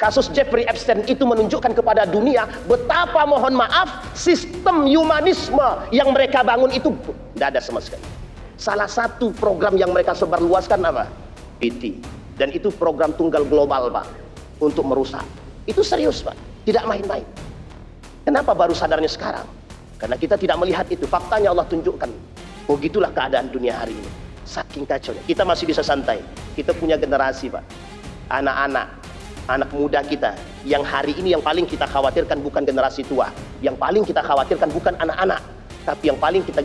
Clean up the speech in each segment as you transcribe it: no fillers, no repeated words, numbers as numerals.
Kasus Jeffrey Epstein itu menunjukkan kepada dunia betapa, mohon maaf, sistem humanisme yang mereka bangun itu tidak ada sama sekali. Salah satu program yang mereka sebarluaskan apa? PT. Dan itu program tunggal global, Pak, untuk merusak. Itu serius, Pak, tidak main-main. Kenapa baru sadarnya sekarang? Karena kita tidak melihat itu. Faktanya Allah tunjukkan. Oh, gitulah keadaan dunia hari ini. Saking kacaunya. Kita masih bisa santai. Kita punya generasi, Pak, anak-anak, anak muda kita, yang hari ini yang paling kita khawatirkan bukan generasi tua, yang paling kita khawatirkan bukan anak-anak, tapi yang paling kita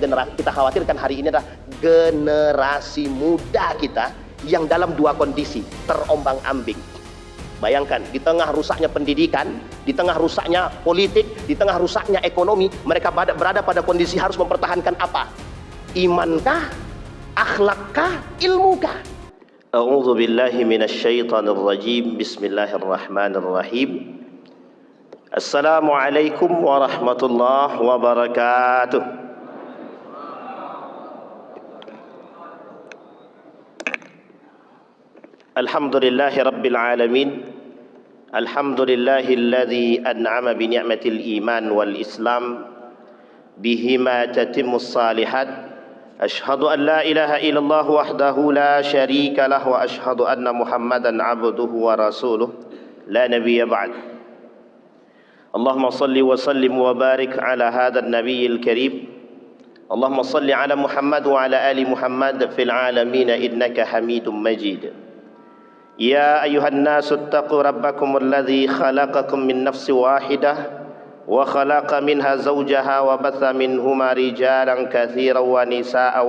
khawatirkan hari ini adalah generasi muda kita yang dalam dua kondisi, terombang-ambing. Bayangkan, di tengah rusaknya pendidikan, di tengah rusaknya politik, di tengah rusaknya ekonomi, mereka berada pada kondisi harus mempertahankan apa? Imankah? Akhlakkah? Ilmukah? A'udzu billahi minasyaitonir rajim. Bismillahirrahmanirrahim. Assalamualaikum warahmatullahi wabarakatuh. Alhamdulillahi rabbil alamin. Alhamdulillahilladzi an'ama bi ni'matil iman wal islam bihima tatimmus salihat. Ashhadu an la ilaha illallah wahdahu la syarika lah wa ashhadu anna Muhammadan abduhu wa rasuluh la nabiyya ba'd. Allahumma salli wa sallim wa barik ala hadha an-nabiyil karim. Allahumma salli ala Muhammad wa ala ali Muhammad fil alamin innaka Hamidum Majid. Ya ayyuhan nasu ittaqu rabbakum alladzi khalaqakum min nafsin wahidah wa khalaqa minha zawjaha wa batha minhuma rijalan katsiran wa nisaa'a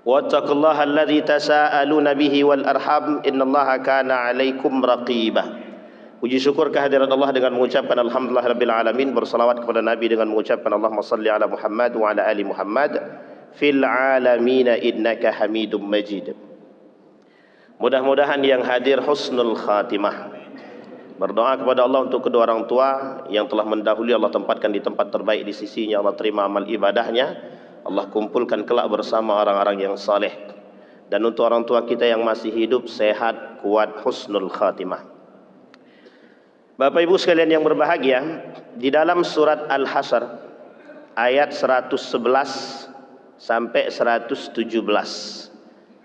wattaqullaha alladzi tasaaluna bihi wal arham innallaha kana 'alaikum raqiba. Puji syukur kehadirat Allah dengan mengucapkan alhamdulillah rabbil alamin, bersalawat kepada Nabi dengan mengucapkan Allahumma salli ala Muhammad wa ala ali Muhammad fil alamin innaka Hamidum Majid. Mudah-mudahan yang hadir husnul khatimah. Berdoa kepada Allah untuk kedua orang tua yang telah mendahului, Allah tempatkan di tempat terbaik di sisinya. Allah terima amal ibadahnya. Allah kumpulkan kelak bersama orang-orang yang saleh. Dan untuk orang tua kita yang masih hidup, sehat, kuat, husnul khatimah. Bapak Ibu sekalian yang berbahagia, di dalam surat Al-Hasyr ayat 111 sampai 117.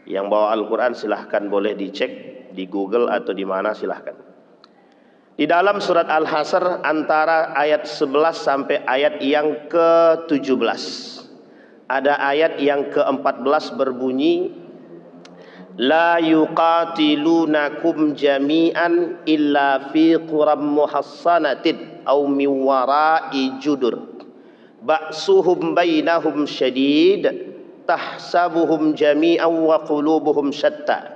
Yang bawa Al-Quran silahkan boleh dicek di Google atau di mana silahkan. Di dalam surat Al-Hasyr antara ayat 11 sampai ayat yang ke-17. Ada ayat yang ke-14 berbunyi, La yuqatilunakum jami'an illa fi quram muhassanatin aw min wara'i judur. Ba'suhum bainahum syadid, tahsabuhum jami'an wa qulubuhum syatta.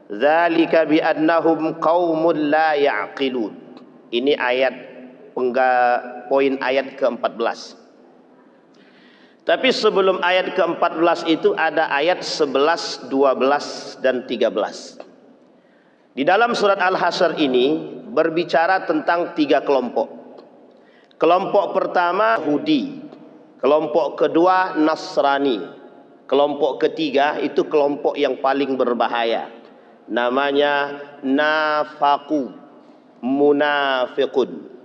Dzalika bi annahum qaumun la ya'qilun. Ini ayat poin ayat ke-14. Tapi sebelum ayat ke-14 itu ada ayat 11, 12 dan 13. Di dalam surat Al-Hasyr ini berbicara tentang 3 kelompok. Kelompok pertama Yahudi, kelompok kedua Nasrani, kelompok ketiga itu kelompok yang paling berbahaya. Namanya nafaqu, munafiqun.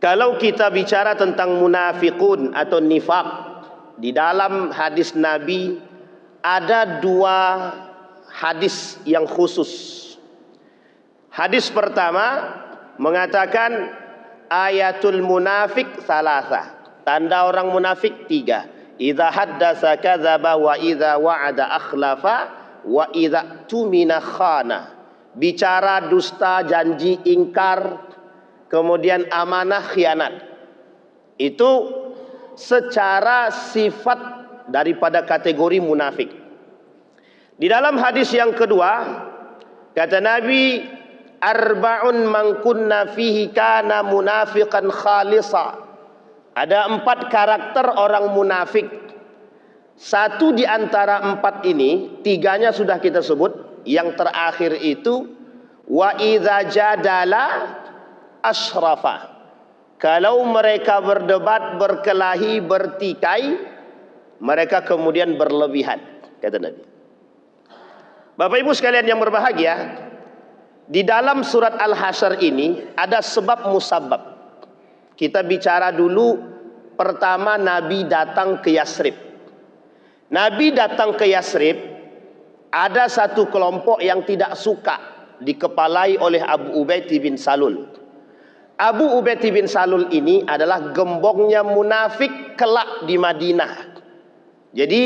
Kalau kita bicara tentang munafiqun atau nifaq, di dalam hadis Nabi ada 2 hadis yang khusus. Hadis pertama mengatakan ayatul munafik salasa. Tanda orang munafik 3. Idza haddasa kadzaba wa idza wa'ada akhlafa wa idza tumina khana. Bicara dusta, janji ingkar, kemudian amanah khianat. Itu secara sifat daripada kategori munafik. Di dalam hadis yang kedua kata Nabi, arba'un man kunna fihi kana munafiqan khalisa. Ada 4 karakter orang munafik. Satu di antara 4 ini, 3-nya sudah kita sebut. Yang terakhir itu wa idza jadala asyrafa. Kalau mereka berdebat, berkelahi, bertikai, mereka kemudian berlebihan, kata Nabi. Bapak Ibu sekalian yang berbahagia, Di dalam surat Al-Hasyr ini ada sebab musabab. Kita bicara dulu pertama Nabi datang ke Yasrib. Nabi datang ke Yasrib, ada satu kelompok yang tidak suka, dikepalai oleh Abu Ubaid bin Salul. Abu Ubaid bin Salul ini adalah gembongnya munafik kelak di Madinah. Jadi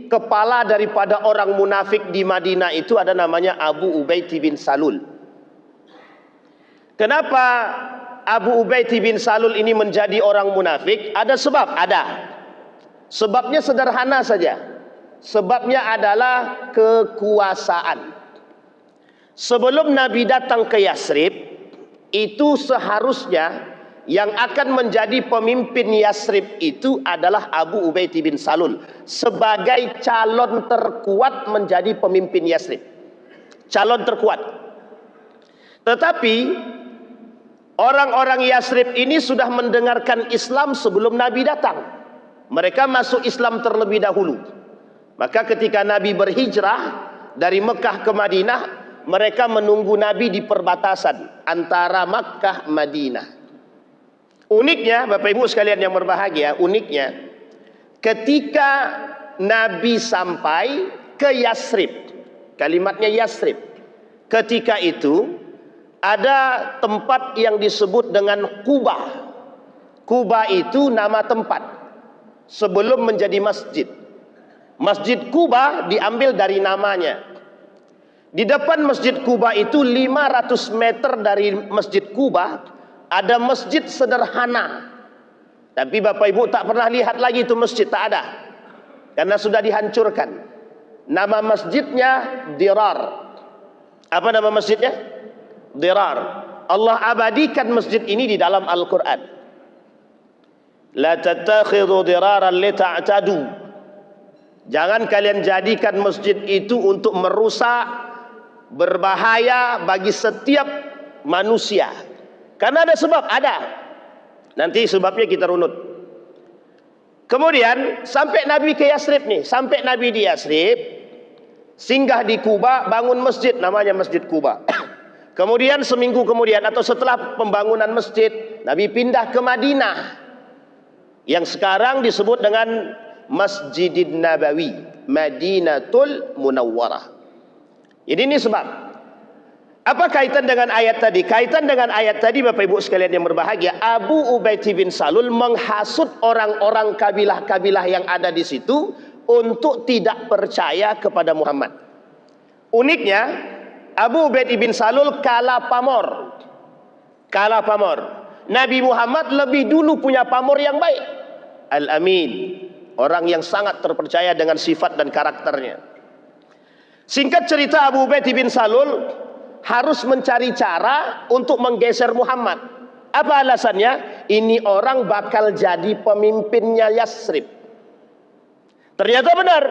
kepala daripada orang munafik di Madinah itu ada namanya Abu Ubaid bin Salul. Kenapa Abu Ubaid bin Salul ini menjadi orang munafik? Ada sebab, ada. Sebabnya sederhana saja. Sebabnya adalah kekuasaan. Sebelum Nabi datang ke Yasrib, itu seharusnya yang akan menjadi pemimpin Yasrib itu adalah Abu Ubaid bin Salul sebagai calon terkuat menjadi pemimpin Yasrib. Calon terkuat. Tetapi orang-orang Yasrib ini sudah mendengarkan Islam sebelum Nabi datang. Mereka masuk Islam terlebih dahulu. Maka ketika Nabi berhijrah dari Mekah ke Madinah, mereka menunggu Nabi di perbatasan antara Makkah Madinah. Uniknya, Bapak Ibu sekalian yang berbahagia, uniknya ketika Nabi sampai ke Yasrib, kalimatnya Yasrib, ketika itu ada tempat yang disebut dengan Quba. Quba itu nama tempat sebelum menjadi masjid. Masjid Quba diambil dari namanya. Di depan Masjid Quba itu 500 meter dari Masjid Quba ada masjid sederhana. Tapi Bapak Ibu tak pernah lihat lagi itu masjid, tak ada. Karena sudah dihancurkan. Nama masjidnya Dirar. Apa nama masjidnya? Dirar. Allah abadikan masjid ini di dalam Al-Quran. La tattakhidhu diraran li ta'tadu. Jangan kalian jadikan masjid itu untuk merusak, berbahaya bagi setiap manusia. Karena ada sebab, ada. Nanti sebabnya kita runut. Kemudian sampai Nabi ke Yasrib nih, sampai Nabi di Yasrib, singgah di Quba, bangun masjid namanya Masjid Quba. Kemudian seminggu kemudian atau setelah pembangunan masjid, Nabi pindah ke Madinah yang sekarang disebut dengan Masjidin Nabawi, Madinatul Munawwarah. Jadi ini sebab. Apa kaitan dengan ayat tadi? Kaitan dengan ayat tadi Bapak Ibu sekalian yang berbahagia, Abu Ubaid bin Salul menghasut orang-orang kabilah-kabilah yang ada di situ untuk tidak percaya kepada Muhammad. Uniknya, Abu Ubaid bin Salul kalah pamor. Kalah pamor. Nabi Muhammad lebih dulu punya pamor yang baik. Al-Amin. Orang yang sangat terpercaya dengan sifat dan karakternya. Singkat cerita, Abu Ubaid bin Salul harus mencari cara untuk menggeser Muhammad. Apa alasannya? Ini orang bakal jadi pemimpinnya Yasrib. Ternyata benar.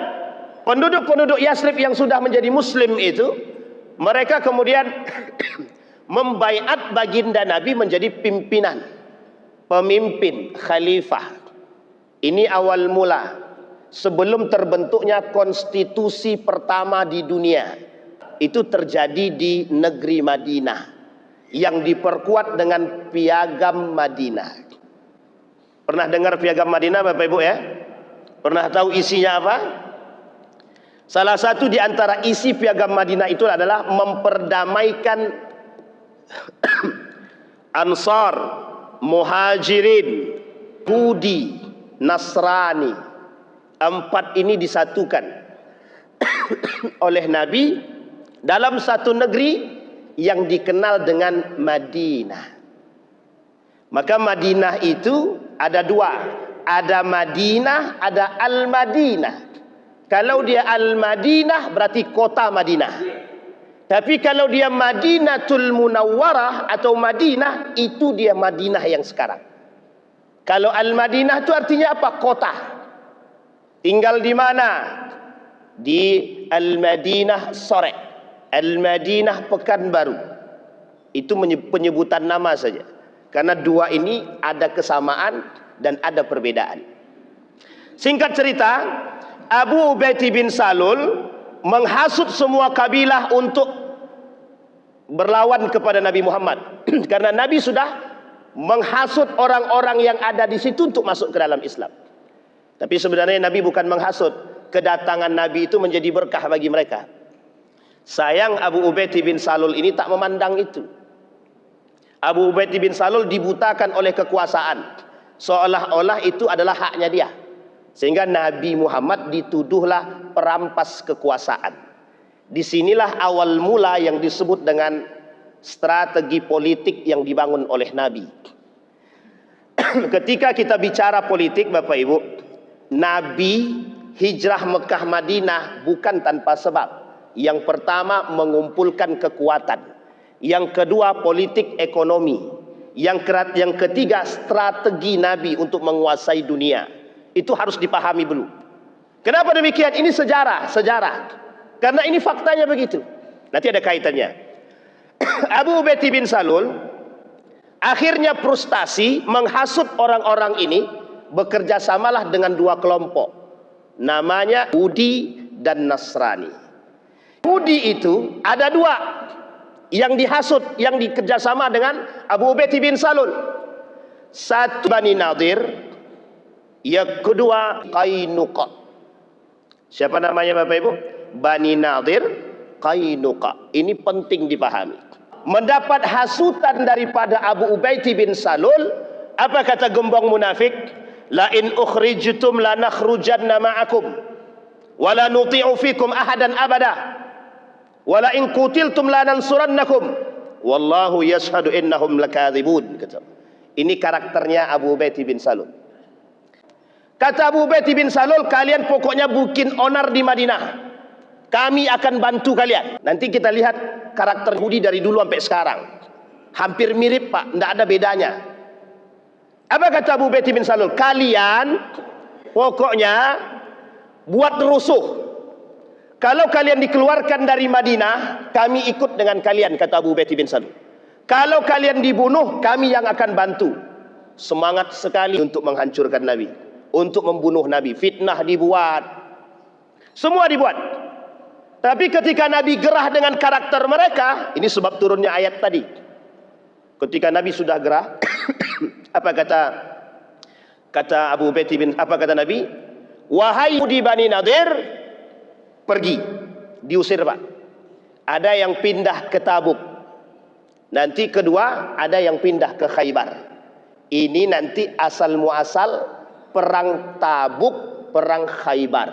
Penduduk-penduduk Yasrib yang sudah menjadi muslim itu, mereka kemudian membaiat baginda Nabi menjadi pimpinan, pemimpin, khalifah. Ini awal mula sebelum terbentuknya konstitusi pertama di dunia. Itu terjadi di negeri Madinah yang diperkuat dengan Piagam Madinah. Pernah dengar Piagam Madinah Bapak Ibu ya? Pernah tahu isinya apa? Salah satu di antara isi Piagam Madinah itu adalah memperdamaikan Ansar, Muhajirin, Yahudi, Nasrani. Empat ini disatukan oleh Nabi dalam satu negeri yang dikenal dengan Madinah. Maka Madinah itu ada dua. Ada Madinah, ada Al-Madinah. Kalau dia Al-Madinah berarti kota Madinah. Tapi kalau dia Madinatul Munawwarah atau Madinah, itu dia Madinah yang sekarang. Kalau Al-Madinah itu artinya apa? Kota. Tinggal di mana? Di Al-Madinah Sore, Al-Madinah Pekanbaru. Itu penyebutan nama saja. Karena dua ini ada kesamaan dan ada perbedaan. Singkat cerita, Abu Ubaid bin Salul menghasut semua kabilah untuk berlawan kepada Nabi Muhammad karena Nabi sudah menghasut orang-orang yang ada di situ untuk masuk ke dalam Islam. Tapi sebenarnya Nabi bukan menghasut, kedatangan Nabi itu menjadi berkah bagi mereka. Sayang Abu Ubaid bin Salul ini tak memandang itu. Abu Ubaid bin Salul dibutakan oleh kekuasaan, seolah-olah itu adalah haknya dia. Sehingga Nabi Muhammad dituduhlah perampas kekuasaan. Disinilah awal mula yang disebut dengan strategi politik yang dibangun oleh Nabi. Ketika kita bicara politik, Bapak Ibu, Nabi hijrah Mekah Madinah bukan tanpa sebab. Yang pertama, mengumpulkan kekuatan. Yang kedua, politik ekonomi. Yang ketiga, strategi Nabi untuk menguasai dunia. Itu harus dipahami dulu. Kenapa demikian? Ini sejarah. Karena ini faktanya begitu. Nanti ada kaitannya. Abu Ubaid bin Salul akhirnya frustasi, menghasut orang-orang ini, bekerja samalah dengan dua kelompok. Namanya Yahudi dan Nasrani. Yahudi itu ada dua yang dihasut, yang dikerjasama dengan Abu Ubaid bin Salul. Satu Bani Nadir, yang kedua Qainuqa. Siapa namanya Bapak Ibu? Bani Nadir, Qainuqa. Ini penting dipahami. Mendapat hasutan daripada Abu Ubaid bin Salul, apa kata gembong munafik? La in ukhrijtum lanakhrujanna ma'akum wa la nuti'u fikum ahadan abada wa la in qutiltum lanansurannakum wallahu yashhadu innahum lakadzibun. Ini karakternya Abu Ubaid bin Salul. Kata Abu Ubaid bin Salul, kalian pokoknya bikin onar di Madinah, kami akan bantu kalian. Nanti kita lihat karakter Yahudi dari dulu sampai sekarang. Hampir mirip Pak, tidak ada bedanya. Apa kata Abu Ubaid bin Salul? Kalian pokoknya buat rusuh. Kalau kalian dikeluarkan dari Madinah, kami ikut dengan kalian, kata Abu Ubaid bin Salul. Kalau kalian dibunuh, kami yang akan bantu. Semangat sekali untuk menghancurkan Nabi, untuk membunuh Nabi. Fitnah dibuat, semua dibuat. Tapi ketika Nabi gerah dengan karakter mereka, ini sebab turunnya ayat tadi. Ketika Nabi sudah gerah, apa kata Abu Ubaid bin, apa kata Nabi? Wahai Yahudi Bani Nadir, pergi. Diusir Pak. Ada yang pindah ke Tabuk. Nanti kedua, ada yang pindah ke Khaybar. Ini nanti asal muasal perang Tabuk, perang Khaybar.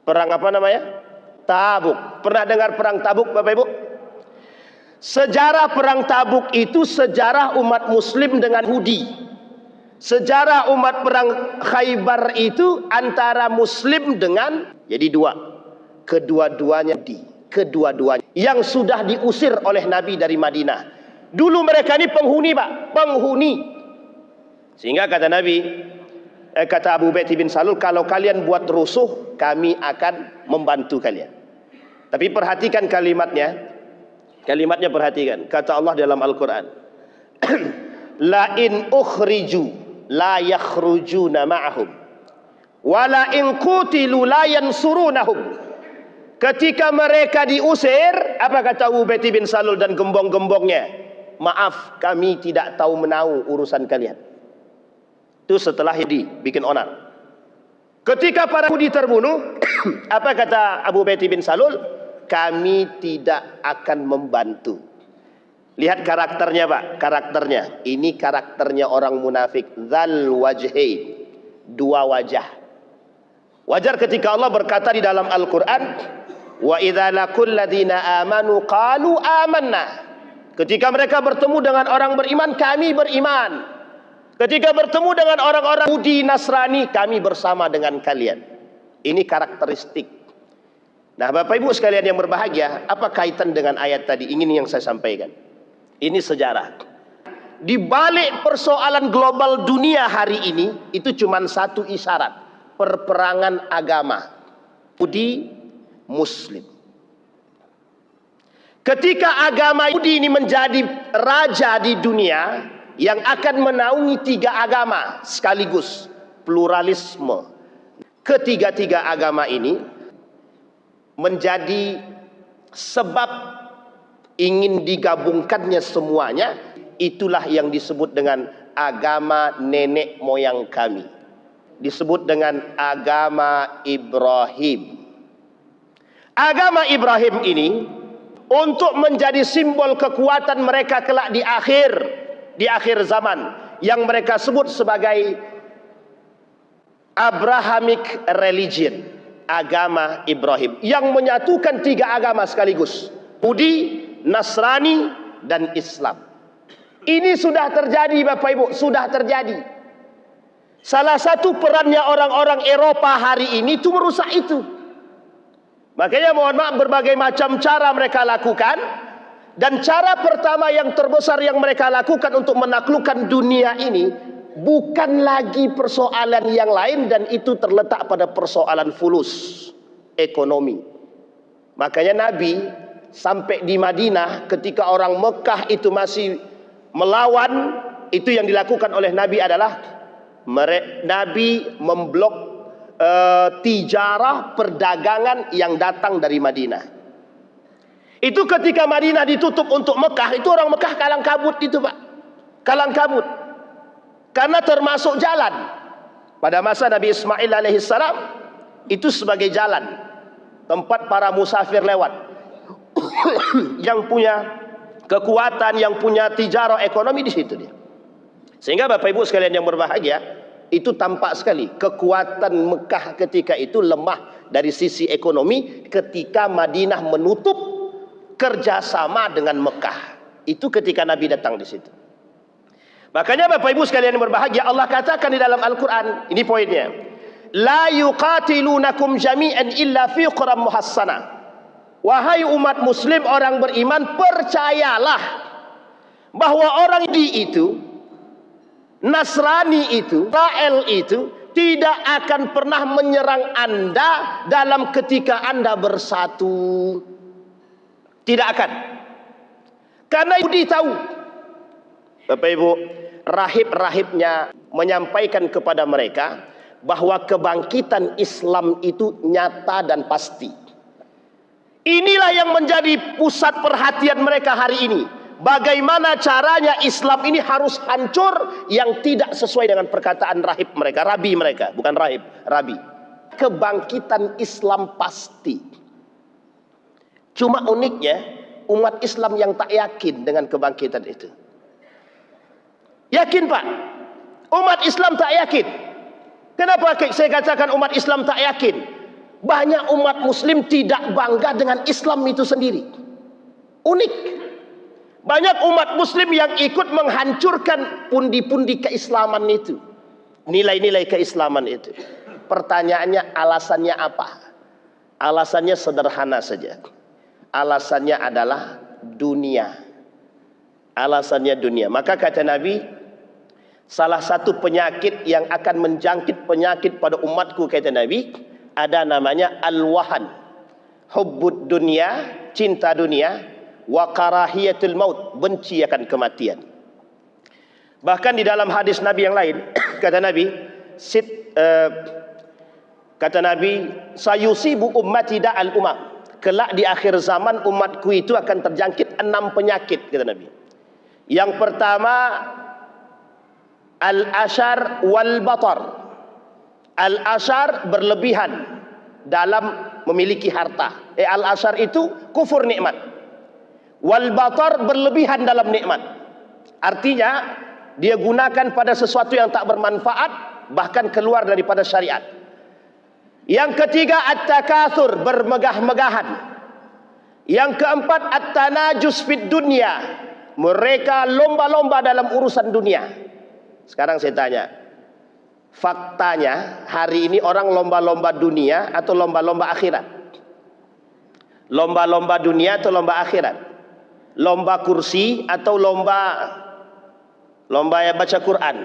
Perang apa namanya? Tabuk. Pernah dengar perang Tabuk Bapak Ibu? Sejarah perang Tabuk itu sejarah umat Muslim dengan Yahudi. Sejarah umat perang Khaybar itu antara Muslim dengan, jadi dua. Kedua-duanya kedua-duanya yang sudah diusir oleh Nabi dari Madinah. Dulu mereka ini penghuni Pak, penghuni. Sehingga kata Nabi, kata Abu Ubaid bin Salul, kalau kalian buat rusuh, kami akan membantu kalian. Tapi perhatikan kalimatnya. Kalimatnya perhatikan. Kata Allah dalam Al-Quran, la in ukhriju la yakhrujuna ma'ahum wa la in qutilu la yansurunahum. Ketika mereka diusir, apa kata Abu Ubaid bin Salul dan gembong-gembongnya? Maaf, kami tidak tahu menau urusan kalian. Itu setelah Yahudi bikin onar. Ketika para Yahudi terbunuh, apa kata Abu Ubaid bin Salul? Kami tidak akan membantu. Lihat karakternya Pak, karakternya. Ini karakternya orang munafik. Dzal wajhain, dua wajah. Wajar ketika Allah berkata di dalam Al-Quran, wa idza laqul ladzina amanu qalu amanna. Ketika mereka bertemu dengan orang beriman, kami beriman. Ketika bertemu dengan orang-orang Yahudi Nasrani, kami bersama dengan kalian. Ini karakteristik. Nah Bapak Ibu sekalian yang berbahagia, apa kaitan dengan ayat tadi? Ini yang saya sampaikan. Ini sejarah. Di balik persoalan global dunia hari ini, itu cuma satu isyarat. Perperangan agama. Yahudi Muslim. Ketika agama Yahudi ini menjadi raja di dunia, yang akan menaungi tiga agama sekaligus. Pluralisme. Ketiga-tiga agama ini menjadi sebab ingin digabungkannya semuanya, itulah yang disebut dengan agama nenek moyang kami. Disebut dengan agama Ibrahim. Agama Ibrahim ini untuk menjadi simbol kekuatan mereka kelak di akhir zaman, yang mereka sebut sebagai Abrahamic religion, agama Ibrahim, yang menyatukan 3 agama sekaligus, Yahudi, Nasrani, dan Islam. Ini sudah terjadi Bapak Ibu, sudah terjadi. Salah satu perannya orang-orang Eropa hari ini itu merusak itu. Makanya mohon maaf, berbagai macam cara mereka lakukan. Dan cara pertama yang terbesar yang mereka lakukan untuk menaklukkan dunia ini bukan lagi persoalan yang lain, dan itu terletak pada persoalan fulus, ekonomi. Makanya Nabi sampai di Madinah ketika orang Mekah itu masih melawan, itu yang dilakukan oleh Nabi adalah Nabi memblok tijarah, perdagangan yang datang dari Madinah. Itu ketika Madinah ditutup untuk Mekah, itu orang Mekah kalang kabut itu Pak. Kalang kabut. Karena termasuk jalan. Pada masa Nabi Ismail alaihissalam, itu sebagai jalan. Tempat para musafir lewat. Yang punya kekuatan, yang punya tijarah ekonomi di situ dia. Sehingga Bapak Ibu sekalian yang berbahagia, itu tampak sekali kekuatan Mekah ketika itu lemah dari sisi ekonomi ketika Madinah menutup kerjasama dengan Mekah. Itu ketika Nabi datang di situ. Makanya Bapak Ibu sekalian yang berbahagia, Allah katakan di dalam Al-Quran, ini poinnya, la yuqatilunakum jami'an illa fi quram muhassana. Wahai umat muslim, orang beriman, percayalah bahwa orang di itu, Nasrani itu, Israel itu tidak akan pernah menyerang Anda dalam ketika Anda bersatu. Tidak akan. Karena Yahudi tahu. Bapak Ibu, rahib-rahibnya menyampaikan kepada mereka bahwa kebangkitan Islam itu nyata dan pasti. Inilah yang menjadi pusat perhatian mereka hari ini. Bagaimana caranya Islam ini harus hancur yang tidak sesuai dengan perkataan rahib mereka, rabi mereka, bukan rahib, rabi. Kebangkitan Islam pasti. Cuma uniknya umat Islam yang tak yakin dengan kebangkitan itu. Yakin Pak? Umat Islam tak yakin. Kenapa saya katakan umat Islam tak yakin? Banyak umat muslim tidak bangga dengan Islam itu sendiri. Unik. Banyak umat muslim yang ikut menghancurkan pundi-pundi keislaman itu. Nilai-nilai keislaman itu. Pertanyaannya, alasannya apa? Alasannya sederhana saja. Alasannya adalah dunia. Alasannya dunia. Maka kata Nabi, salah satu penyakit yang akan menjangkit penyakit pada umatku, kata Nabi, ada namanya al-wahan. Hubbud dunia, cinta dunia. Wa karahiyatul maut, benci akan kematian. Bahkan di dalam hadis Nabi yang lain, kata Nabi, sayusibu ummati da'al umam. Kelak di akhir zaman umatku itu akan terjangkit 6 penyakit, kata Nabi. Yang pertama, al-ashar wal batar. Al-ashar berlebihan dalam memiliki harta. Al-ashar itu kufur nikmat. Wal batar berlebihan dalam nikmat. Artinya dia gunakan pada sesuatu yang tak bermanfaat, bahkan keluar daripada syariat. Yang ketiga, at-takatsur, bermegah-megahan. Yang keempat, at-tanajus fid dunya, mereka lomba-lomba dalam urusan dunia. Sekarang saya tanya, faktanya hari ini orang lomba-lomba dunia atau lomba-lomba akhirat? Lomba-lomba dunia atau lomba akhirat? Lomba kursi atau lomba baca Quran?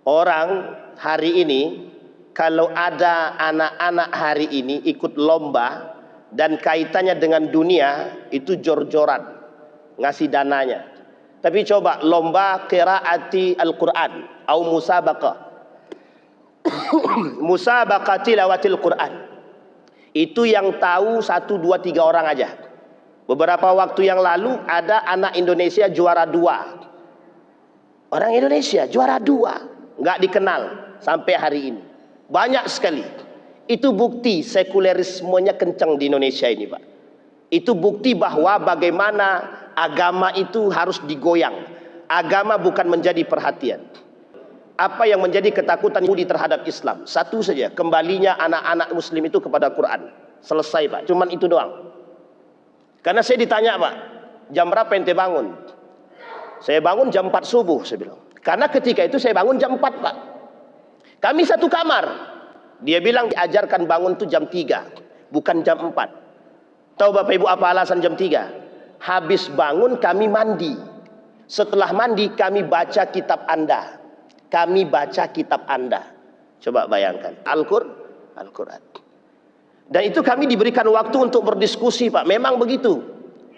Orang hari ini, kalau ada anak-anak hari ini ikut lomba dan kaitannya dengan dunia, itu jor-joran ngasih dananya. Tapi coba lomba qiraati Al-Quran atau musabaqah musabaqah tilawatil Quran, itu yang tahu 1, 2, 3 orang aja. Beberapa waktu yang lalu ada anak Indonesia juara 2. Orang Indonesia juara 2, nggak dikenal sampai hari ini. Banyak sekali. Itu bukti sekulerismenya kencang di Indonesia ini, Pak. Itu bukti bahwa bagaimana agama itu harus digoyang. Agama bukan menjadi perhatian. Apa yang menjadi ketakutan Yahudi terhadap Islam? Satu saja, kembalinya anak-anak Muslim itu kepada Quran. Selesai, Pak. Cuman itu doang. Karena saya ditanya, Pak, jam berapa ente bangun? Saya bangun jam 4 subuh, saya bilang. Karena ketika itu saya bangun jam 4, Pak. Kami satu kamar. Dia bilang diajarkan bangun itu jam 3, bukan jam 4. Tahu Bapak Ibu apa alasan jam 3? Habis bangun kami mandi. Setelah mandi kami baca kitab Anda. Kami baca kitab Anda. Coba bayangkan. Al-Quran. Dan itu kami diberikan waktu untuk berdiskusi, Pak. Memang begitu.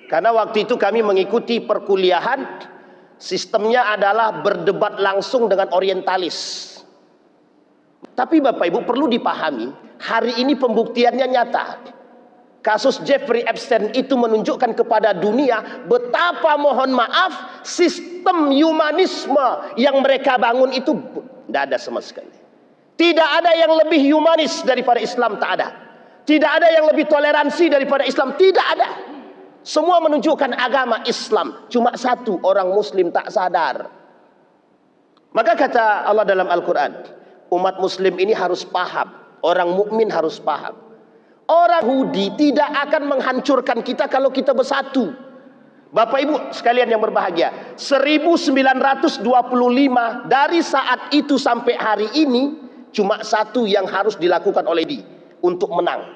Karena waktu itu kami mengikuti perkuliahan. Sistemnya adalah berdebat langsung dengan orientalis. Tapi Bapak Ibu perlu dipahami, hari ini pembuktiannya nyata. Kasus Jeffrey Epstein itu menunjukkan kepada dunia betapa, mohon maaf, sistem humanisme yang mereka bangun itu tidak ada sama sekali. Tidak ada yang lebih humanis daripada Islam, tak ada. Tidak ada yang lebih toleransi daripada Islam, tidak ada. Semua menunjukkan agama Islam. Cuma satu, orang Muslim tak sadar. Maka kata Allah dalam Al-Quran, umat Muslim ini harus paham. Orang mukmin harus paham. Orang Yahudi tidak akan menghancurkan kita kalau kita bersatu. Bapak Ibu sekalian yang berbahagia, 1925 dari saat itu sampai hari ini, cuma satu yang harus dilakukan oleh dia untuk menang.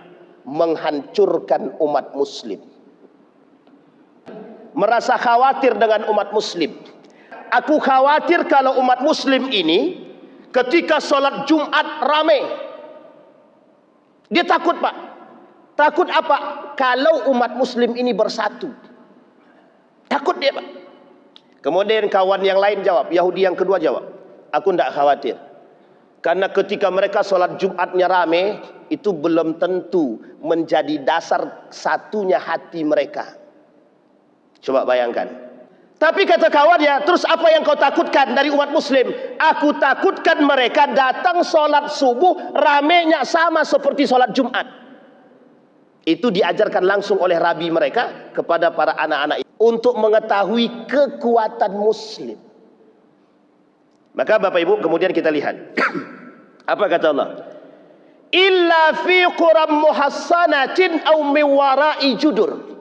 Menghancurkan umat Muslim. Merasa khawatir dengan umat Muslim. Aku khawatir kalau umat Muslim ini ketika sholat Jumat rame. Dia takut, Pak. Takut apa? Kalau umat Muslim ini bersatu. Takut dia, Pak. Kemudian kawan yang lain jawab, Yahudi yang kedua jawab, aku tidak khawatir. Karena ketika mereka sholat Jumatnya rame, itu belum tentu menjadi dasar satunya hati mereka. Coba bayangkan. Tapi kata kawannya, terus apa yang kau takutkan dari umat Muslim? Aku takutkan mereka datang sholat subuh ramenya sama seperti sholat Jumat. Itu diajarkan langsung oleh rabi mereka kepada para anak-anak untuk mengetahui kekuatan Muslim. Maka Bapak Ibu kemudian kita lihat apa kata Allah? Illa fi quram muhassanatin aw min wara'i judur.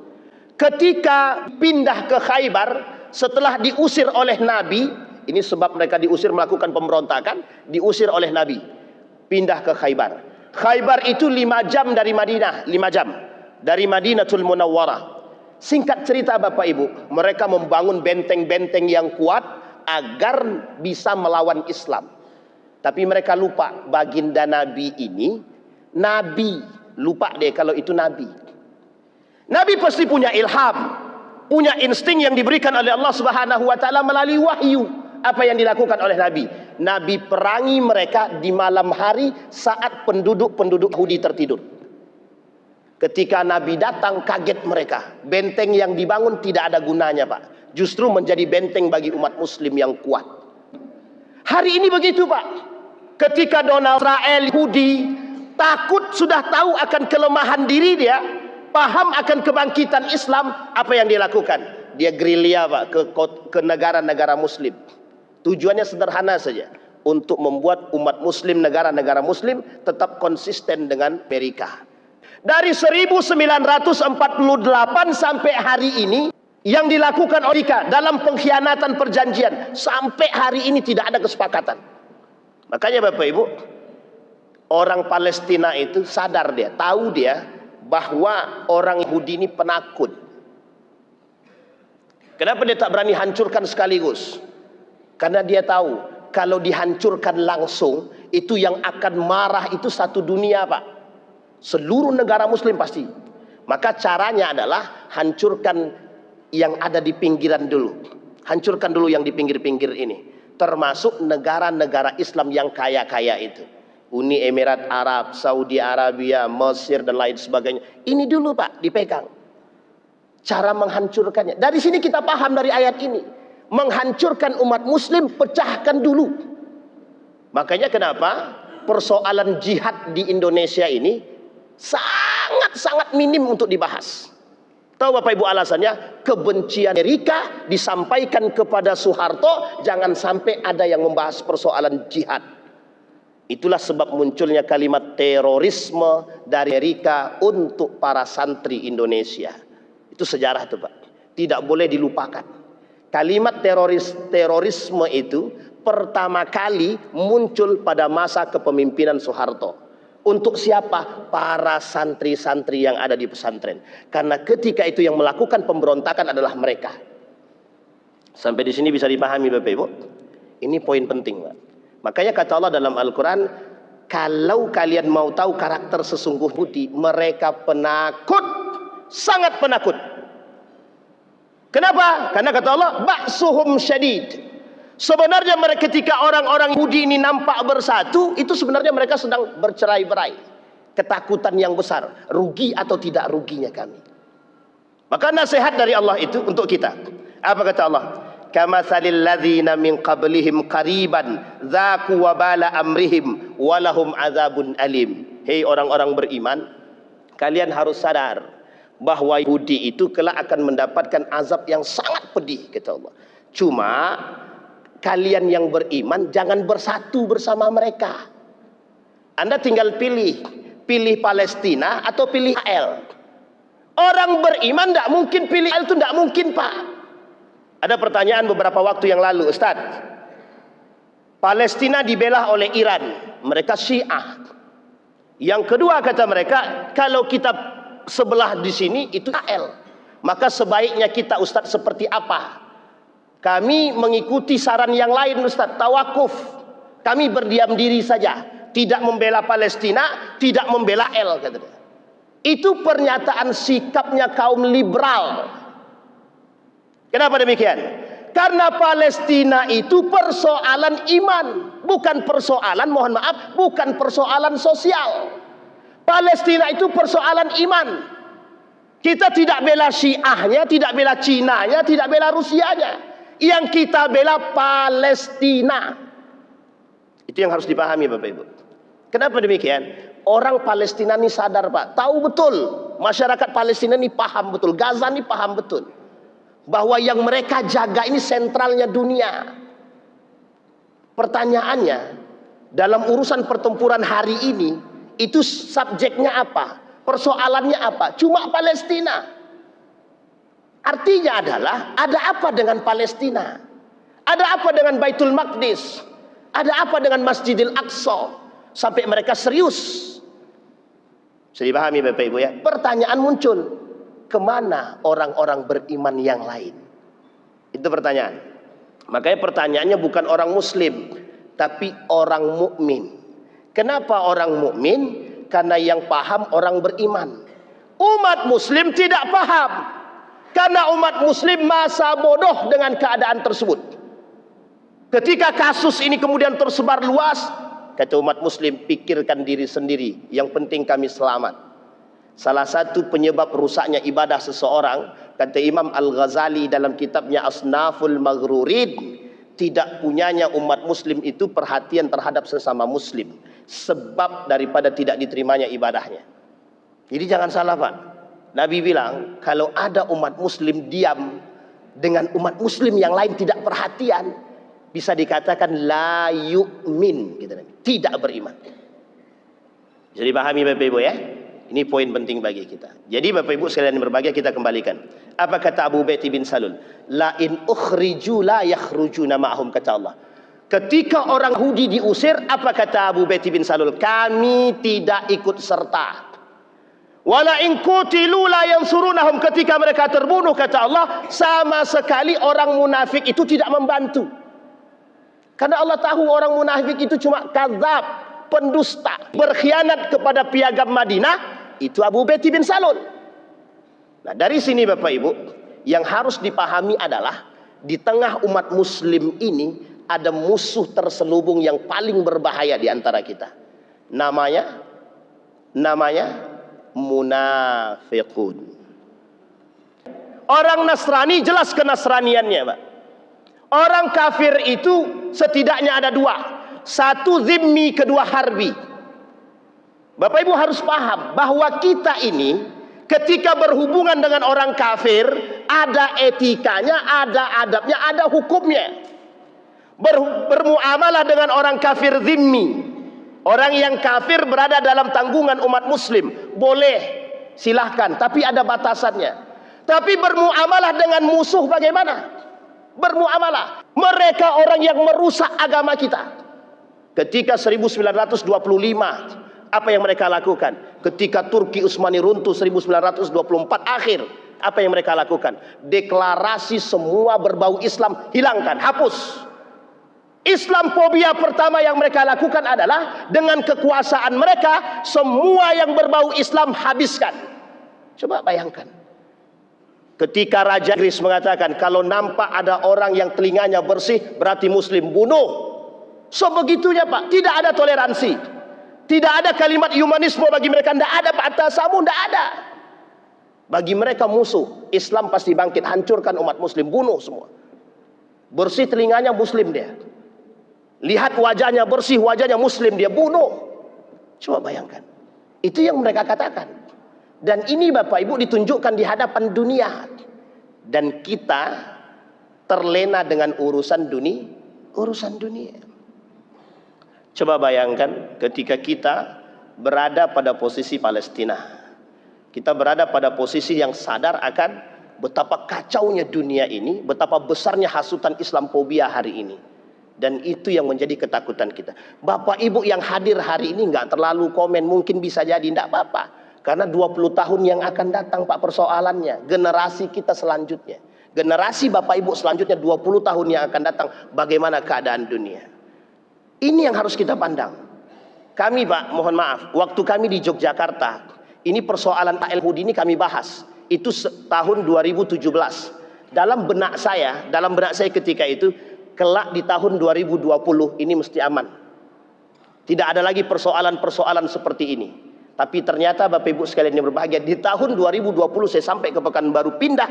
Ketika pindah ke Khaybar setelah diusir oleh Nabi, ini sebab mereka diusir melakukan pemberontakan, diusir oleh Nabi, pindah ke Khaybar. Khaybar itu 5 jam dari Madinah, 5 jam dari Madinatul Munawwarah. Singkat cerita Bapak Ibu, mereka membangun benteng-benteng yang kuat agar bisa melawan Islam. Tapi mereka lupa baginda Nabi ini Nabi. Lupa deh kalau itu Nabi. Nabi pasti punya ilham, punya insting yang diberikan oleh Allah Subhanahu wa taala melalui wahyu. Apa yang dilakukan oleh Nabi? Nabi perangi mereka di malam hari saat penduduk-penduduk Yahudi tertidur. Ketika Nabi datang, kaget mereka. Benteng yang dibangun tidak ada gunanya, Pak. Justru menjadi benteng bagi umat Muslim yang kuat. Hari ini begitu, Pak. Ketika Donald Israel Yahudi takut, sudah tahu akan kelemahan diri dia, paham akan kebangkitan Islam, apa yang dia lakukan? Dia gerilya, Pak, ke negara-negara Muslim. Tujuannya sederhana saja, untuk membuat umat Muslim, negara-negara Muslim tetap konsisten dengan Amerika. Dari 1948 sampai hari ini, yang dilakukan Amerika dalam pengkhianatan perjanjian, sampai hari ini tidak ada kesepakatan. Makanya Bapak Ibu, orang Palestina itu sadar, dia tahu dia bahwa orang Yahudi ini penakut. Kenapa dia tak berani hancurkan sekaligus? Karena dia tahu kalau dihancurkan langsung, itu yang akan marah itu satu dunia, Pak. Seluruh negara Muslim pasti. Maka caranya adalah hancurkan yang ada di pinggiran dulu. Hancurkan dulu yang di pinggir-pinggir ini. Termasuk negara-negara Islam yang kaya-kaya itu. Uni Emirat Arab, Saudi Arabia, Mesir dan lain sebagainya. Ini dulu, Pak, dipegang. cara menghancurkannya. Dari sini kita paham dari ayat ini. Menghancurkan umat muslim, pecahkan dulu. Makanya kenapa persoalan jihad di Indonesia ini sangat-sangat minim untuk dibahas. Tahu Bapak Ibu alasannya? Kebencian Amerika disampaikan kepada Soeharto, jangan sampai ada yang membahas persoalan jihad. Itulah sebab munculnya kalimat terorisme dari Amerika untuk para santri Indonesia. Itu sejarah itu Pak, tidak boleh dilupakan. Kalimat terorisme itu pertama kali muncul pada masa kepemimpinan Soeharto. Untuk siapa? Para santri-santri yang ada di pesantren. Karena ketika itu yang melakukan pemberontakan adalah mereka. Sampai di sini bisa dipahami Bapak Ibu? Ini poin penting Pak. Makanya kata Allah dalam Al-Quran, kalau kalian mau tahu karakter sesungguhnya Yahudi, mereka penakut, sangat penakut. Kenapa? Karena kata Allah, ba'suhum syadid. Sebenarnya mereka ketika orang-orang Yahudi ini nampak bersatu, itu sebenarnya mereka sedang bercerai-berai. Ketakutan yang besar, rugi atau tidak ruginya kami. Maka nasihat dari Allah itu untuk kita. Apa kata Allah? Kamatsalil ladzina min qablihim qariban dzaqu wabala amrihim walahum adzabun alim. Hei orang-orang beriman, kalian harus sadar bahwa Yahudi itu kelak akan mendapatkan azab yang sangat pedih kata Allah. Cuma kalian yang beriman jangan bersatu bersama mereka. Anda tinggal pilih Palestina atau pilih Israel. Orang beriman tidak mungkin pilih Israel, itu tidak mungkin Pak. Ada pertanyaan beberapa waktu yang lalu, Ustaz. Palestina dibela oleh Iran, mereka Syiah. Yang kedua kata mereka, kalau kita sebelah di sini itu Israel, maka sebaiknya kita Ustaz seperti apa? Kami mengikuti saran yang lain Ustaz, tawakuf. Kami berdiam diri saja, tidak membela Palestina, tidak membela Israel katanya. Itu pernyataan sikapnya kaum liberal. Kenapa demikian? Karena Palestina itu persoalan iman, bukan persoalan, mohon maaf, bukan persoalan sosial. Palestina itu persoalan iman. Kita tidak bela Syiahnya, tidak bela Cinanya, tidak bela Rusianya. Yang kita bela Palestina. Itu yang harus dipahami Bapak Ibu. Kenapa demikian? Orang Palestina ini sadar Pak, tahu betul, masyarakat Palestina ini paham betul, Gaza ini paham betul, bahwa yang mereka jaga ini sentralnya dunia. Pertanyaannya, dalam urusan pertempuran hari ini, itu subjeknya apa? Persoalannya apa? Cuma Palestina. Artinya adalah, ada apa dengan Palestina? Ada apa dengan Baitul Maqdis? Ada apa dengan Masjidil Aqsa? Sampai mereka serius. Bisa dipahami Bapak Ibu ya? Pertanyaan muncul, kemana orang-orang beriman yang lain? Itu pertanyaan. Makanya pertanyaannya bukan orang muslim, tapi orang mukmin. Kenapa orang mukmin? Karena yang paham orang beriman. Umat muslim tidak paham, karena umat muslim masa bodoh dengan keadaan tersebut. Ketika kasus ini kemudian tersebar luas, kata umat muslim, pikirkan diri sendiri, yang penting kami selamat. Salah satu penyebab rusaknya ibadah seseorang, kata Imam Al-Ghazali dalam kitabnya Asnaful Maghrurin, tidak punyanya umat muslim itu perhatian terhadap sesama muslim, sebab daripada tidak diterimanya ibadahnya. Jadi jangan salah Pak, Nabi bilang kalau ada umat muslim diam dengan umat muslim yang lain tidak perhatian, bisa dikatakan la yu'min, gitu, tidak beriman. Bisa dipahami Bapak Ibu ya? Ini poin penting bagi kita. Jadi Bapak Ibu sekalian berbahagia, kita kembalikan. Apa kata Abu Ubaidah bin Salul? La in ukhriju la yakhrujuna ma'hum, kata Allah. Ketika orang Yahudi diusir, apa kata Abu Ubaidah bin Salul? Kami tidak ikut serta. Wala in qutilu la yansurunahum, ketika mereka terbunuh, kata Allah, sama sekali orang munafik itu tidak membantu. Karena Allah tahu orang munafik itu cuma kadzab, pendusta, berkhianat kepada piagam Madinah. Itu Abu Ubaidah bin Salul. Nah dari sini Bapak Ibu, yang harus dipahami adalah di tengah umat muslim ini ada musuh terselubung yang paling berbahaya di antara kita. Namanya munafiqun. Orang Nasrani jelas kenasraniannya, Pak. Orang kafir itu setidaknya ada dua. Satu zimmi, kedua harbi. Bapak Ibu harus paham bahwa kita ini ketika berhubungan dengan orang kafir ada etikanya, ada adabnya, ada hukumnya. Bermuamalah dengan orang kafir zimmi, orang yang kafir berada dalam tanggungan umat muslim, boleh, silahkan, tapi ada batasannya. Tapi bermuamalah dengan musuh bagaimana? Bermuamalah. Mereka orang yang merusak agama kita. Ketika 1925, apa yang mereka lakukan? Ketika Turki Utsmani runtuh 1924 akhir, apa yang mereka lakukan? Deklarasi semua berbau Islam hilangkan, hapus. Islamophobia pertama yang mereka lakukan adalah dengan kekuasaan mereka, semua yang berbau Islam habiskan. Coba bayangkan. Ketika Raja Inggris mengatakan kalau nampak ada orang yang telinganya bersih berarti muslim, bunuh. Sebegitunya, Pak. Tidak ada toleransi. Tidak ada kalimat humanisme bagi mereka. Tidak ada, Pak. Tasamu, tidak ada. Bagi mereka musuh. Islam pasti bangkit, hancurkan umat muslim, bunuh semua. Bersih telinganya muslim dia. Lihat wajahnya bersih, wajahnya muslim dia, bunuh. Coba bayangkan. Itu yang mereka katakan. Dan ini Bapak Ibu ditunjukkan di hadapan dunia. Dan kita terlena dengan urusan dunia. Coba bayangkan ketika kita berada pada posisi Palestina. Kita berada pada posisi yang sadar akan betapa kacaunya dunia ini, betapa besarnya hasutan Islamophobia hari ini. Dan itu yang menjadi ketakutan kita. Bapak Ibu yang hadir hari ini nggak terlalu komen, mungkin bisa jadi tidak apa-apa. Karena 20 tahun yang akan datang, Pak, persoalannya. Generasi kita selanjutnya. Generasi Bapak Ibu selanjutnya 20 tahun yang akan datang. Bagaimana keadaan dunia. Ini yang harus kita pandang. Kami, Pak, mohon maaf. Waktu kami di Yogyakarta. Ini persoalan Yahudi ini kami bahas. Itu tahun 2017. Dalam benak saya ketika itu. Kelak di tahun 2020 ini mesti aman. Tidak ada lagi persoalan-persoalan seperti ini. Tapi ternyata Bapak Ibu sekalian yang berbahagia, di tahun 2020 saya sampai ke Pekanbaru, pindah,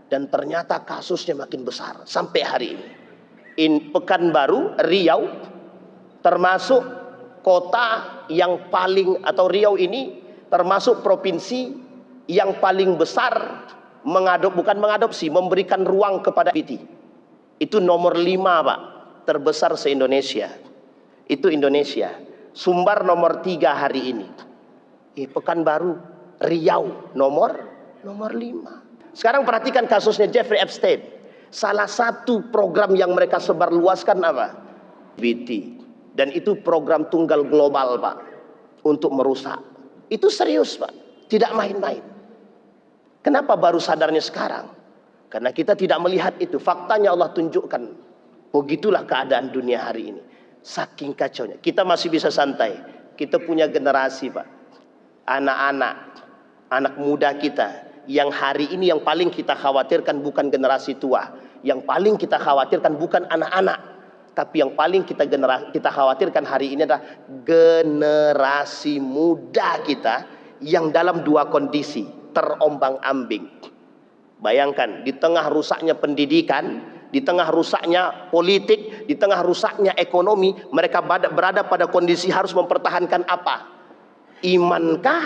dan ternyata kasusnya makin besar sampai hari ini. Pekanbaru, Riau, termasuk kota yang paling, atau Riau ini termasuk provinsi yang paling besar memberikan ruang kepada LGBT. Itu nomor 5, Pak, terbesar se-Indonesia. Itu Indonesia. Sumbar nomor 3 hari ini. Pekanbaru, Riau nomor 5. Sekarang perhatikan kasusnya Jeffrey Epstein. Salah satu program yang mereka sebarluaskan apa? LGBT. Dan itu program tunggal global, Pak, untuk merusak. Itu serius, Pak, tidak main-main. Kenapa baru sadarnya sekarang? Karena kita tidak melihat itu. Faktanya Allah tunjukkan. Begitulah keadaan dunia hari ini. Saking kacaunya. Kita masih bisa santai. Kita punya generasi, Pak. Anak muda kita. Yang hari ini yang paling kita khawatirkan bukan generasi tua. Yang paling kita khawatirkan bukan anak-anak. Tapi yang paling kita khawatirkan hari ini adalah generasi muda kita. Yang dalam dua kondisi. Terombang-ambing. Bayangkan, di tengah rusaknya pendidikan, di tengah rusaknya politik, di tengah rusaknya ekonomi, mereka berada pada kondisi harus mempertahankan apa? Imankah?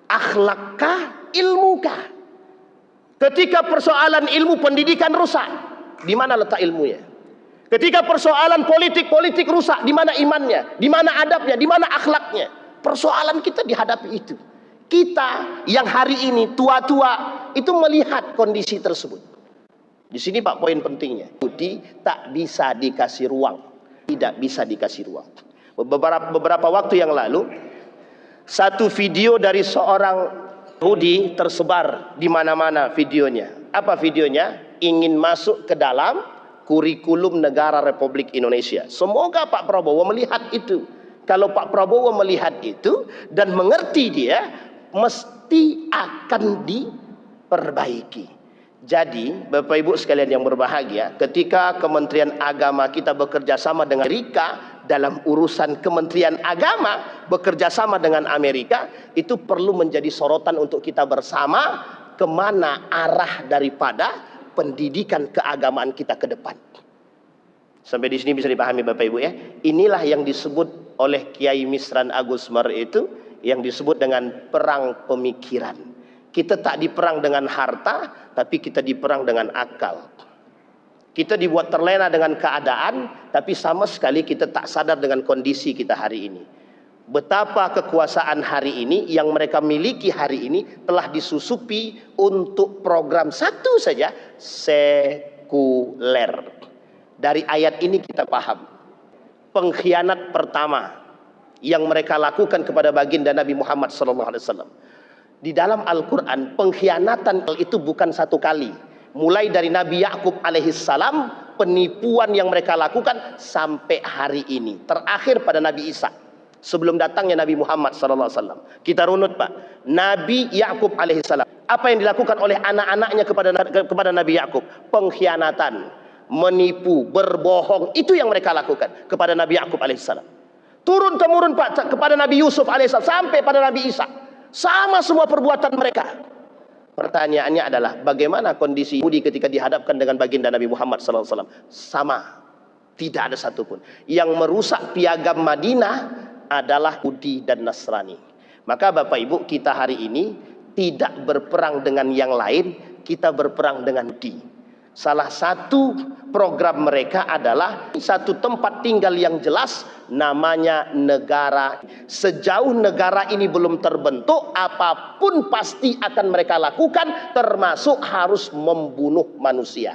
Akhlakkah? Ilmukah? Ketika persoalan ilmu pendidikan rusak, di mana letak ilmunya? Ketika persoalan politik rusak, di mana imannya? Di mana adabnya? Di mana akhlaknya? Persoalan kita dihadapi itu. Kita yang hari ini tua-tua itu melihat kondisi tersebut. Di sini, Pak, poin pentingnya. Yahudi tak bisa dikasih ruang. Tidak bisa dikasih ruang. Beberapa waktu yang lalu, satu video dari seorang Yahudi tersebar di mana-mana videonya. Apa videonya? Ingin masuk ke dalam kurikulum negara Republik Indonesia. Semoga Pak Prabowo melihat itu. Kalau Pak Prabowo melihat itu dan mengerti dia, mesti akan diperbaiki. Jadi Bapak Ibu sekalian yang berbahagia, ketika Kementerian Agama kita bekerja sama dengan Amerika dalam urusan Kementerian Agama bekerja sama dengan Amerika, itu perlu menjadi sorotan untuk kita bersama. kemana arah daripada pendidikan keagamaan kita ke depan. Sampai di sini bisa dipahami Bapak Ibu ya. Inilah yang disebut oleh Kiai Misran Agus Mar itu, yang disebut dengan perang pemikiran. Kita tak diperang dengan harta, tapi kita diperang dengan akal. Kita dibuat terlena dengan keadaan, tapi sama sekali kita tak sadar dengan kondisi kita hari ini. Betapa kekuasaan hari ini yang mereka miliki hari ini telah disusupi untuk program satu saja, sekuler. Dari ayat ini kita paham pengkhianat pertama yang mereka lakukan kepada baginda Nabi Muhammad SAW. Di dalam Al-Quran, pengkhianatan itu bukan satu kali. Mulai dari Nabi Yakub alaihissalam, penipuan yang mereka lakukan sampai hari ini. Terakhir pada Nabi Isa, sebelum datangnya Nabi Muhammad SAW. Kita runut Pak, Nabi Yakub alaihissalam, apa yang dilakukan oleh anak-anaknya kepada Nabi Yakub? Pengkhianatan, menipu, berbohong, itu yang mereka lakukan kepada Nabi Yakub alaihissalam. Turun temurun Pak kepada Nabi Yusuf alaihissalam sampai pada Nabi Isa, sama semua perbuatan mereka. Pertanyaannya adalah bagaimana kondisi Yahudi ketika dihadapkan dengan baginda Nabi Muhammad SAW? Sama, tidak ada satupun. Yang merusak piagam Madinah adalah Yahudi dan Nasrani. Maka Bapak Ibu, kita hari ini tidak berperang dengan yang lain, kita berperang dengan Yahudi. Salah satu program mereka adalah satu tempat tinggal yang jelas, namanya negara. Sejauh negara ini belum terbentuk, apapun pasti akan mereka lakukan, termasuk harus membunuh manusia.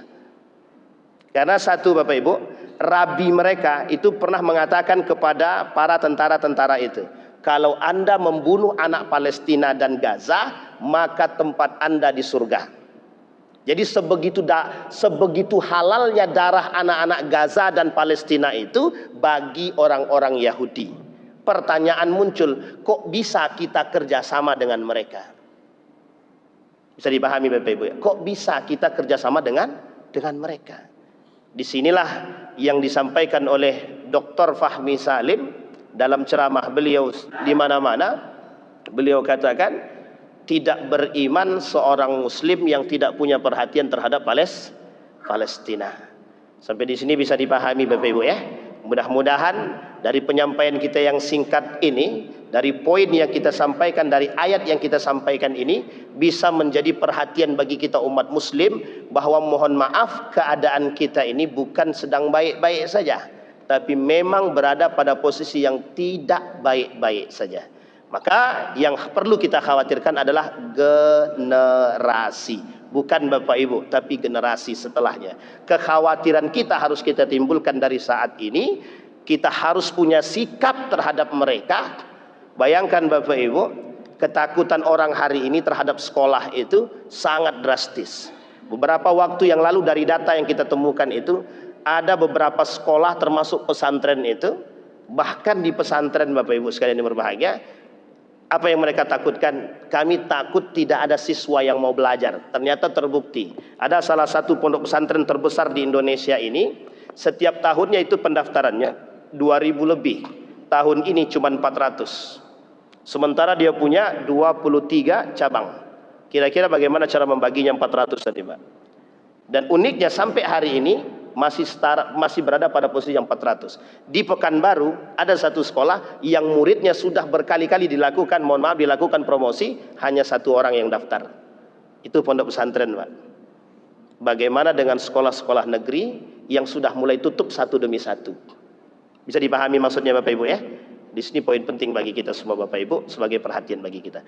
Karena satu Bapak Ibu, rabi mereka itu pernah mengatakan kepada para tentara-tentara itu, kalau Anda membunuh anak Palestina dan Gaza, maka tempat Anda di surga. Jadi sebegitu halalnya darah anak-anak Gaza dan Palestina itu bagi orang-orang Yahudi. Pertanyaan muncul, kok bisa kita kerjasama dengan mereka? Bisa dipahami Bapak Ibu ya? Kok bisa kita kerjasama dengan mereka? Disinilah yang disampaikan oleh Dr. Fahmi Salim dalam ceramah beliau di mana-mana. Beliau katakan, tidak beriman seorang muslim yang tidak punya perhatian terhadap Palestina. Sampai di sini bisa dipahami Bapak Ibu ya. Mudah-mudahan dari penyampaian kita yang singkat ini, dari poin yang kita sampaikan, dari ayat yang kita sampaikan ini, bisa menjadi perhatian bagi kita umat muslim, bahwa mohon maaf, keadaan kita ini bukan sedang baik-baik saja, tapi memang berada pada posisi yang tidak baik-baik saja. Maka yang perlu kita khawatirkan adalah generasi, bukan Bapak Ibu, tapi generasi setelahnya. Kekhawatiran kita harus kita timbulkan dari saat ini. Kita harus punya sikap terhadap mereka. Bayangkan Bapak Ibu, ketakutan orang hari ini terhadap sekolah itu sangat drastis. Beberapa waktu yang lalu dari data yang kita temukan itu, ada beberapa sekolah termasuk pesantren itu, bahkan di pesantren Bapak Ibu sekalian yang berbahagia, apa yang mereka takutkan? Kami takut tidak ada siswa yang mau belajar. Ternyata terbukti. Ada salah satu pondok pesantren terbesar di Indonesia ini, setiap tahunnya itu pendaftarannya 2.000 lebih. Tahun ini cuma 400. Sementara dia punya 23 cabang. Kira-kira bagaimana cara membaginya 400 tadi Pak? Dan uniknya sampai hari ini masih berada pada posisi yang 400. Di Pekanbaru ada satu sekolah yang muridnya sudah berkali-kali dilakukan promosi, hanya satu orang yang daftar. Itu pondok pesantren Pak. Bagaimana dengan sekolah-sekolah negeri yang sudah mulai tutup satu demi satu? Bisa dipahami maksudnya Bapak Ibu ya? Di sini poin penting bagi kita semua Bapak Ibu, sebagai perhatian bagi kita.